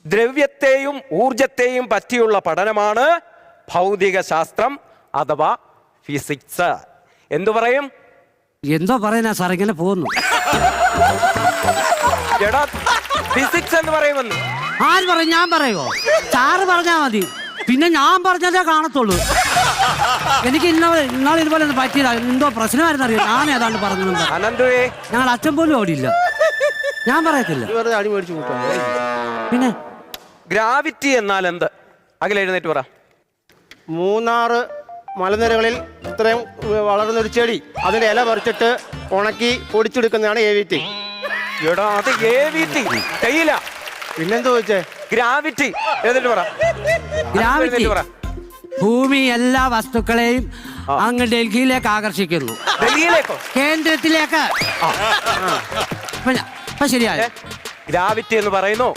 ദ്രവ്യത്തെയും ഊർജത്തെയും പറ്റിയുള്ള പഠനമാണ് ഭൗതിക ശാസ്ത്രം അഥവാ ഫിസിക്സ്. എന്തു പറയും? എന്തോ പറയുന്ന സാർ, ഇങ്ങനെ പോകുന്നു. എടാ ഫിസിക്സ് എന്ന് പറയുമെന്ന് ആര് പറയും? ഞാൻ പറയുമോ? സാറ് പറഞ്ഞാ മതി, പിന്നെ ഞാൻ പറഞ്ഞതേ കാണത്തുള്ളൂ. എനിക്ക് ഇന്നാൾ ഇതുപോലെ ഒന്ന് പറ്റിയതാ. എന്തോ പ്രശ്നമായിരുന്നു അറിയാം. ഞാൻ ഏതാണ്ട് പറഞ്ഞു. അനന്തുവേ, ഞങ്ങൾ അച്ഛൻ പോലും ഓടിയില്ല. ഞാൻ പറയത്തില്ല. പിന്നെ ഗ്രാവിറ്റി എന്നാൽ എന്ത്? അഖിൽ എഴുന്നേറ്റ് പറ. മൂന്നാറ് മലനിരകളിൽ ഇത്രയും വളർന്നൊരു ചെടി, അതിന്റെ ഇല പറിച്ചിട്ട് ഉണക്കി പൊടിച്ചെടുക്കുന്നതാണ് AVT. എടാ അത് AVT തേയില. പിന്നെന്താ ചോദിച്ചേ? ഗ്രാവിറ്റി എഴുന്നേറ്റ് പറ. ഗ്രാവിറ്റി ഭൂമി എല്ലാ വസ്തുക്കളെയും അങ്ങ് ഡൽഹിയിലേക്ക് ആകർഷിക്കുന്നു. ഡൽഹിയിലേക്കോ? കേന്ദ്രത്തിലേക്ക്. ശരിയായ ഗ്രാവിറ്റി എന്ന് പറയുന്നു